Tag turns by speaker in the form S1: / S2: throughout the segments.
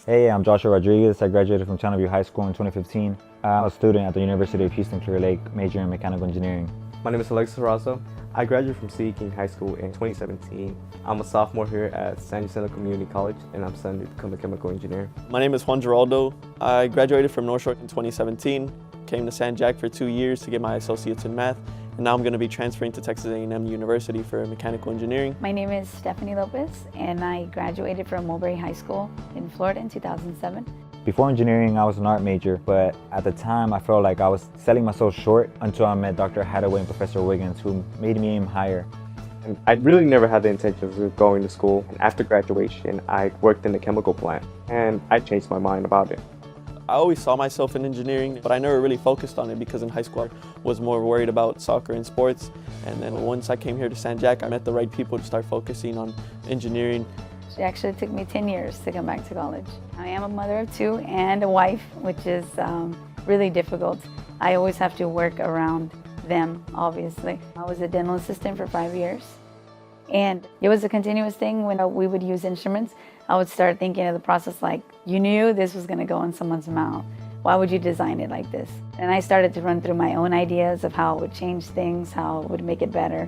S1: Hey, I'm Joshua Rodriguez. I graduated from Channel View High School in 2015. I'm a student at the University of Houston Clear Lake, majoring in mechanical engineering.
S2: My name is Alexis Razo. I graduated from CE King High School in 2017. I'm a sophomore here at San Jacinto Community College, and I'm studying to become a chemical engineer.
S3: My name is Juan Geraldo. I graduated from North Shore in 2017, came to San Jac for 2 years to get my associates in math, and now I'm going to be transferring to Texas A&M University for mechanical engineering.
S4: My name is Stephanie Lopez, and I graduated from Mulberry High School in Florida in 2007.
S1: Before engineering, I was an art major, but at the time I felt like I was selling myself short until I met Dr. Hadaway and Professor Wiggins, who made me aim higher.
S2: And I really never had the intentions of going to school. And after graduation, I worked in a chemical plant, and I changed my mind about it.
S3: I always saw myself in engineering, but I never really focused on it because in high school I was more worried about soccer and sports. And then once I came here to San Jac, I met the right people to start focusing on engineering.
S4: It actually took me 10 years to come back to college. I am a mother of 2 and a wife, which is really difficult. I always have to work around them, obviously. I was a dental assistant for 5 years. And it was a continuous thing. When we would use instruments, I would start thinking of the process like, you knew this was going to go in someone's mouth. Why would you design it like this? And I started to run through my own ideas of how it would change things, how it would make it better.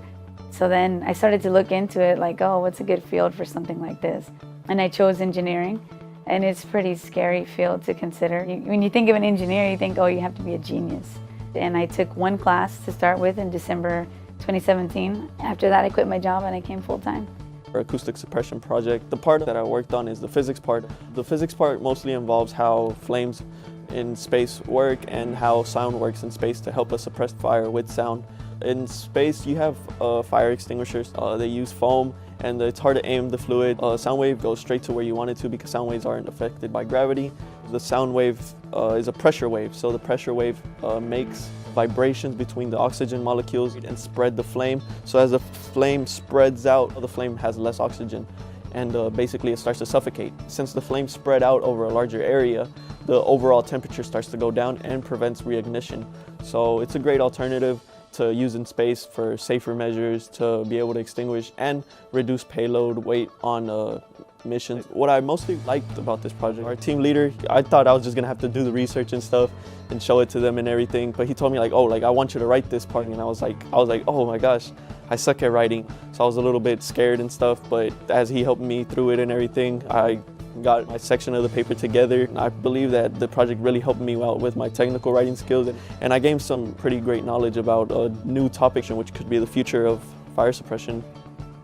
S4: So then I started to look into it like, oh, what's a good field for something like this? And I chose engineering. And it's a pretty scary field to consider. When you think of an engineer, you think, oh, you have to be a genius. And I took 1 class to start with in December 2017. After that, I quit my job and I came full-time.
S3: For acoustic suppression project, the part that I worked on is the physics part. The physics part mostly involves how flames in space work and how sound works in space to help us suppress fire with sound. In space, you have fire extinguishers. They use foam, and it's hard to aim the fluid. Sound wave goes straight to where you want it to because sound waves aren't affected by gravity. The sound wave is a pressure wave, so the pressure wave makes vibrations between the oxygen molecules and spread the flame. So as the flame spreads out, the flame has less oxygen, and basically it starts to suffocate. Since the flame spread out over a larger area, the overall temperature starts to go down and prevents reignition. So it's a great alternative to use in space for safer measures to be able to extinguish and reduce payload weight on missions. What I mostly liked about this project, our team leader, I thought I was just gonna have to do the research and stuff and show it to them and everything, but he told me like, oh, like I want you to write this part, and I was like, oh my gosh, I suck at writing. So I was a little bit scared and stuff, but as he helped me through it and everything, I got my section of the paper together. I believe that the project really helped me out with my technical writing skills, and I gained some pretty great knowledge about a new topic which could be the future of fire suppression.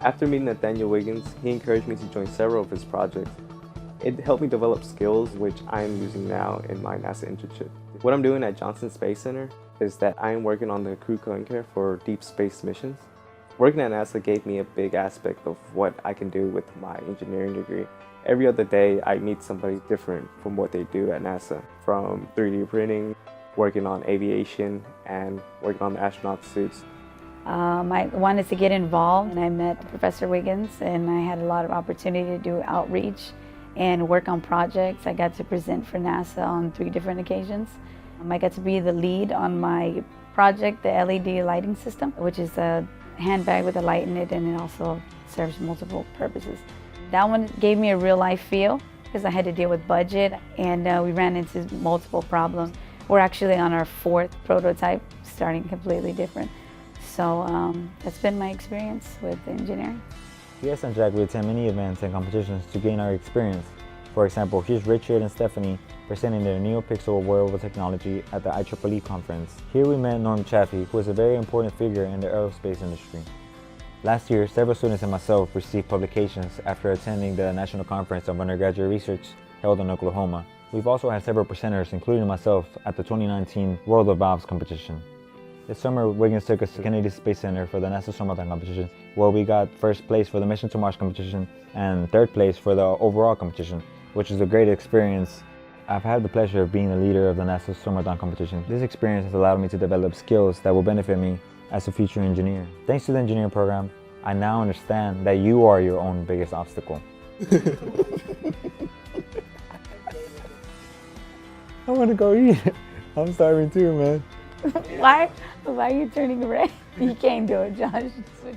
S2: After meeting Nathaniel Wiggins, he encouraged me to join several of his projects. It helped me develop skills which I am using now in my NASA internship. What I'm doing at Johnson Space Center is that I am working on the crew co-care for deep space missions. Working at NASA gave me a big aspect of what I can do with my engineering degree. Every other day, I meet somebody different from what they do at NASA, from 3D printing, working on aviation, and working on the astronaut suits.
S4: I wanted to get involved, and I met Professor Wiggins, and I had a lot of opportunity to do outreach and work on projects. I got to present for NASA on 3 different occasions. I got to be the lead on my project, the LED lighting system, which is a handbag with a light in it, and it also serves multiple purposes. That one gave me a real-life feel because I had to deal with budget, and we ran into multiple problems. We're actually on our 4th prototype, starting completely different. So that's been my experience with engineering.
S1: Here at San Jac, we attend many events and competitions to gain our experience. For example, here's Richard and Stephanie presenting their NeoPixel wearable technology at the IEEE conference. Here we met Norm Chaffee, who is a very important figure in the aerospace industry. Last year, several students and myself received publications after attending the National Conference of Undergraduate Research held in Oklahoma. We've also had several presenters, including myself, at the 2019 World of Valves competition. This summer, Wiggins took us to Kennedy Space Center for the NASA Summertime competition, where we got 1st place for the Mission to Mars competition and 3rd place for the overall competition, which is a great experience. I've had the pleasure of being the leader of the NASA Summertime competition. This experience has allowed me to develop skills that will benefit me as a future engineer. Thanks to the engineering program, I now understand that you are your own biggest obstacle. I want to go eat. I'm starving too, man.
S4: Why are you turning red? You can't do it, Josh. Switch.